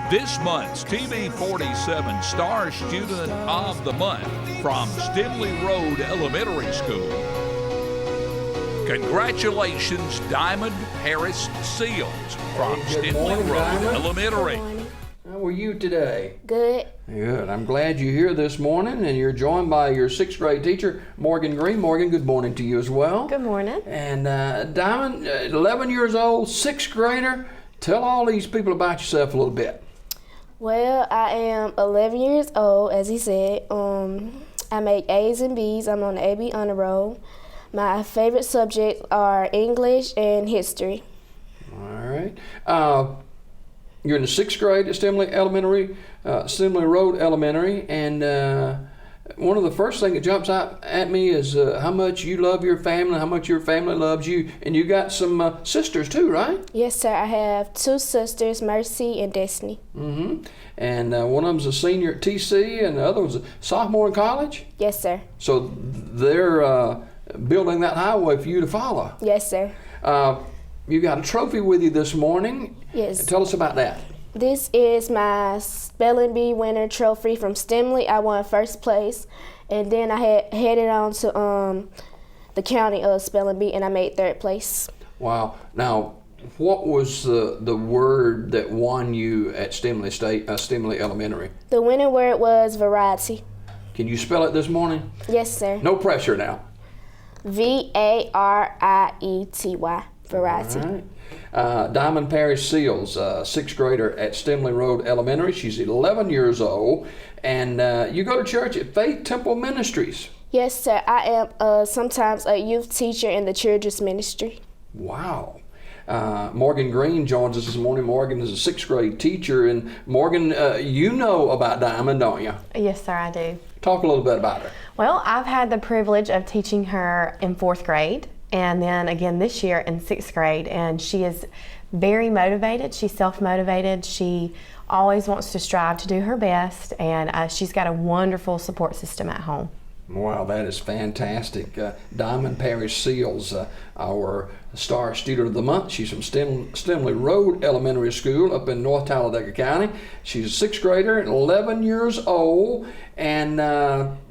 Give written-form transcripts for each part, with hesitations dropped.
This month's TV 47 Star Student of the Month from Stemley Road Elementary School. Congratulations, Diamond Harris Seals from Good Stemley morning, Road Diamond. Elementary. How are you today? Good. Good. I'm glad you're here this morning, and you're joined by your sixth grade teacher, Morgan Green. Morgan, good morning to you as well. Good morning. And Diamond, 11 years old, sixth grader. Tell all these people about yourself a little bit. Well, I am 11 years old, as he said. I make A's and B's. I'm on the AB honor roll. My favorite subjects are English and history. All right. You're in the sixth grade at Stemley Road Elementary, and one of the first things that jumps out at me is how much you love your family, how much your family loves you, and you got some sisters too, right? Yes, sir. I have two sisters, Mercy and Destiny. Mm-hmm. And one of them's a senior at TC, and the other one's a sophomore in college? Yes, sir. So they're building that highway for you to follow. Yes, sir. You got a trophy with you this morning. Yes. Tell us about that. This is my Spelling Bee winner trophy from Stemley. I won first place, and then I had headed on to the county of Spelling Bee, and I made third place. Wow. Now, what was the word that won you at Stemley Elementary? The winning word was variety. Can you spell it this morning? Yes, sir. No pressure now. Variety. Variety. All right. Diamond Parish Seals, sixth grader at Stemley Road Elementary. She's 11 years old, and you go to church at Faith Temple Ministries. Yes, sir. I am sometimes a youth teacher in the children's ministry. Wow. Morgan Green joins us this morning. Morgan is a sixth grade teacher, and Morgan, you know about Diamond, don't you? Yes, sir, I do. Talk a little bit about her. Well, I've had the privilege of teaching her in fourth grade, and then again this year in sixth grade, and she is very motivated. She's self-motivated. She always wants to strive to do her best, and she's got a wonderful support system at home. Wow, that is fantastic. Diamond Parish Seals, our Star Student of the Month. She's from Stemley Road Elementary School up in North Talladega County. She's a sixth grader, 11 years old. And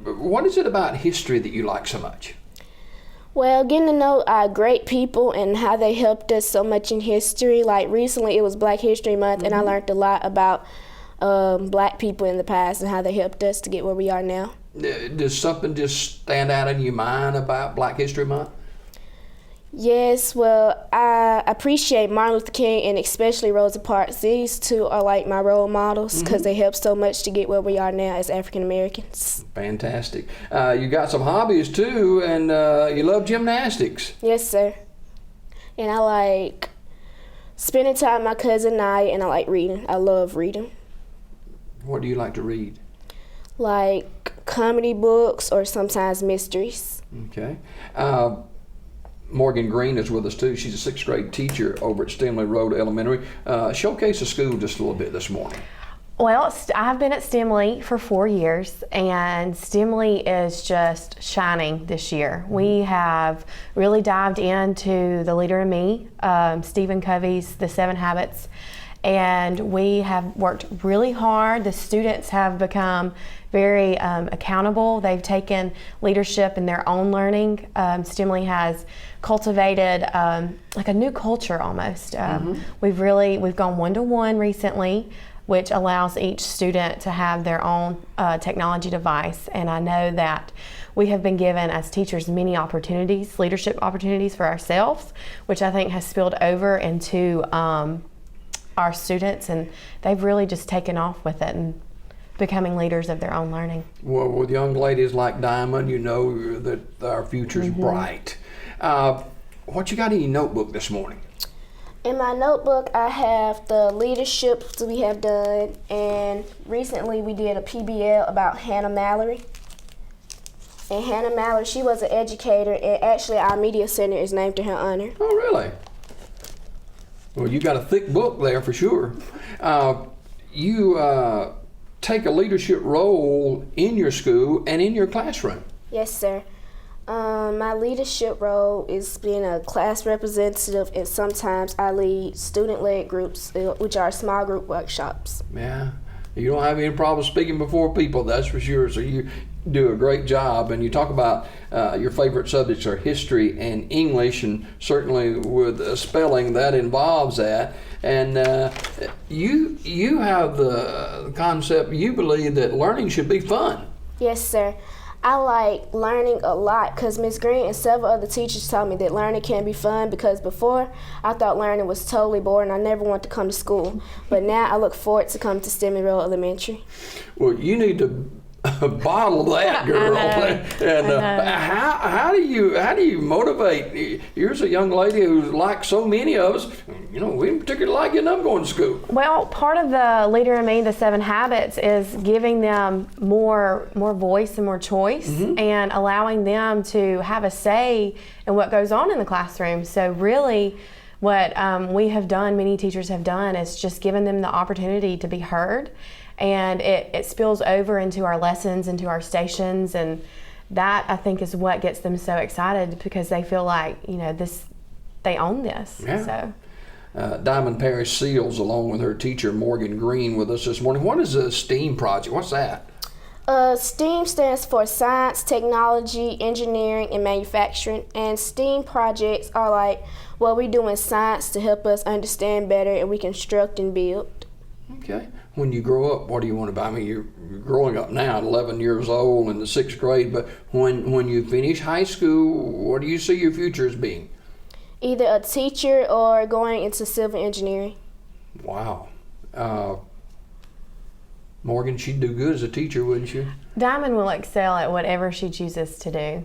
what is it about history that you like so much? Well, getting to know great people and how they helped us so much in history. Like recently it was Black History Month, and I learned a lot about black people in the past and how they helped us to get where we are now. Does something just stand out in your mind about Black History Month? Yes, well, I appreciate Martin Luther King and especially Rosa Parks. These two are like my role models because they helped so much to get where we are now as African Americans. Fantastic. You got some hobbies too, and you love gymnastics. Yes, sir. And I like spending time with my cousin Naya, and I like reading. I love reading. What do you like to read? Like comedy books or sometimes mysteries. Okay. Morgan Green is with us too. She's a sixth grade teacher over at Stemley Road Elementary. Showcase the school just a little bit this morning. Well, I've been at Stemley for 4 years, and Stemley is just shining this year. We have really dived into The Leader in Me, Stephen Covey's The 7 Habits, and we have worked really hard. The students have become very accountable. They've taken leadership in their own learning. Stemley has cultivated like a new culture almost. We've gone one-to-one recently, which allows each student to have their own technology device. And I know that we have been given as teachers many opportunities, leadership opportunities for ourselves, which I think has spilled over into our students, and they've really just taken off with it and becoming leaders of their own learning. Well, with young ladies like Diamond, you know that our future's bright. What you got in your notebook this morning? In my notebook, I have the leaderships we have done, and recently we did a PBL about Hannah Mallory. And Hannah Mallory, she was an educator, and actually our media center is named in her honor. Oh, really? Well, you got a thick book there for sure. You take a leadership role in your school and in your classroom. Yes, sir. My leadership role is being a class representative, and sometimes I lead student-led groups, which are small group workshops. Yeah, you don't have any problem speaking before people, that's for sure. So you do a great job. And you talk about your favorite subjects are history and English, and certainly with spelling that involves that. And you have the concept, you believe that learning should be fun. Yes, sir. I like learning a lot because Ms. Green and several other teachers told me that learning can be fun, because before I thought learning was totally boring. I never wanted to come to school. But now I look forward to coming to Stemley Road Elementary. Well, you need to bottle that, girl. And how do you motivate? Here's a young lady who's like so many of us. You know, we particularly like getting up going to school. Well, part of the Leader in Me, the 7 Habits, is giving them more voice and more choice, and allowing them to have a say in what goes on in the classroom. So really, what we have done, many teachers have done, is just given them the opportunity to be heard. And it spills over into our lessons, into our stations, and that, I think, is what gets them so excited, because they feel like, you know, they own this. Yeah. So. Diamond Parish Seals, along with her teacher Morgan Green, with us this morning. What is a STEAM project? What's that? STEAM stands for Science, Technology, Engineering, and Manufacturing. And STEAM projects are like what we do in science to help us understand better and we construct and build. Okay. When you grow up, what do you want to be? I mean, you're growing up now at 11 years old in the 6th grade, but when you finish high school, what do you see your future as being? Either a teacher or going into civil engineering. Wow. Morgan, she'd do good as a teacher, wouldn't she? Diamond will excel at whatever she chooses to do.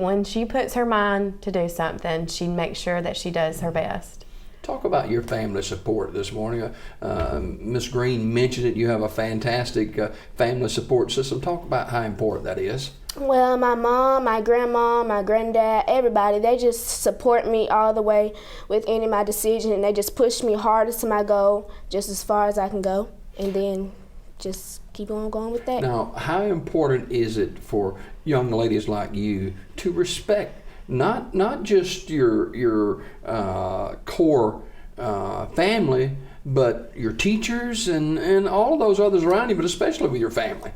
When she puts her mind to do something, she makes sure that she does her best. Talk about your family support this morning. Ms. Green mentioned it. You have a fantastic family support system. Talk about how important that is. Well, my mom, my grandma, my granddad, everybody, they just support me all the way with any of my decisions, and they just push me hardest to my goal, just as far as I can go, and then just keep on going with that. Now, how important is it for young ladies like you to respect not just your core family, but your teachers and all of those others around you, but especially with your family?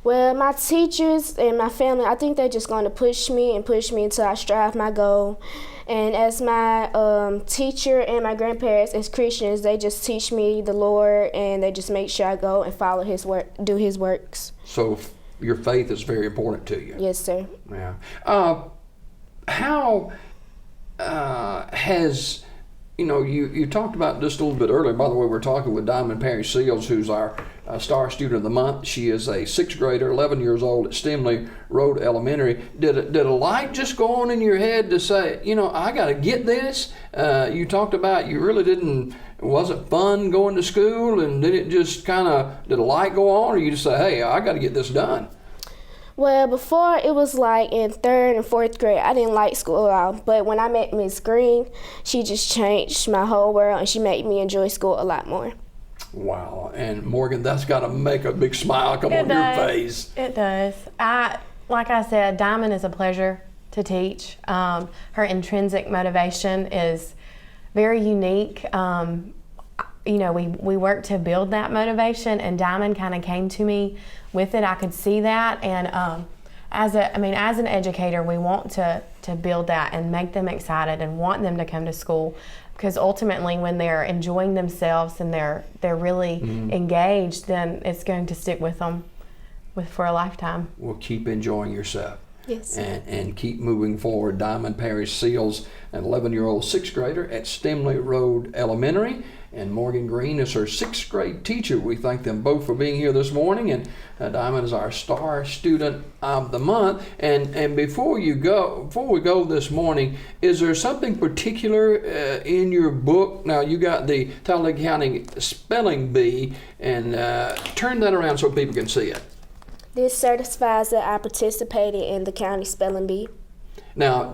Well, my teachers and my family, I think they're just going to push me until I strive my goal. And as my teacher and my grandparents as Christians, they just teach me the Lord, and they just make sure I go and follow His work, do His works. So your faith is very important to you. Yes, sir. Yeah. How has, you talked about just a little bit earlier, by the way, we're talking with Diamond Parish Seals, who's our Star Student of the Month. She is a 6th grader, 11 years old at Stemley Road Elementary. Did a light just go on in your head to say, I got to get this? You talked about you really it wasn't fun going to school, and did a light go on, or you just say, hey, I got to get this done? Well, before it was like in 3rd and 4th grade, I didn't like school at all. But when I met Ms. Green, she just changed my whole world, and she made me enjoy school a lot more. Wow. And Morgan, that's got to make a big smile come on your face. It does. Like I said, Diamond is a pleasure to teach. Her intrinsic motivation is very unique. We worked to build that motivation, and Diamond kind of came to me with it. I could see that, and as an educator, we want to build that and make them excited and want them to come to school, because ultimately, when they're enjoying themselves and they're really engaged, then it's going to stick with them for a lifetime. Well, keep enjoying yourself. Yes. And keep moving forward. Diamond Parish Seals, an 11-year-old 6th grader at Stemley Road Elementary, and Morgan Green is her 6th grade teacher. We thank them both for being here this morning, and Diamond is our Star Student of the Month. And before we go this morning, is there something particular in your book? Now, you got the Talladega County Spelling Bee, and turn that around so people can see it. This certifies that I participated in the county spelling bee. Now,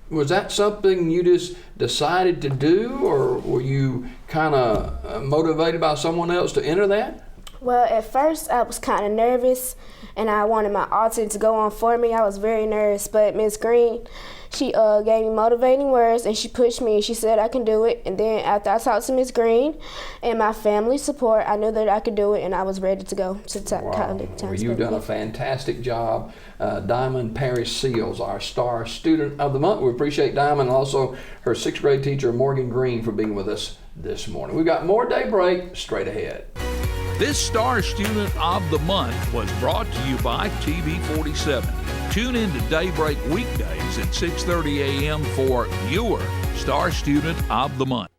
was that something you just decided to do, or were you kind of motivated by someone else to enter that? Well, at first I was kind of nervous and I wanted my alternate to go on for me. I was very nervous, but Miss Green, she gave me motivating words and she pushed me and she said I can do it. And then after I talked to Miss Green and my family support, I knew that I could do it and I was ready to go to Well, you've done a fantastic job. Diamond Parrish Seals, our Star Student of the Month. We appreciate Diamond and also her 6th grade teacher, Morgan Green, for being with us this morning. We've got more Daybreak straight ahead. This Star Student of the Month was brought to you by TV 47. Tune in to Daybreak weekdays at 6:30 a.m. for your Star Student of the Month.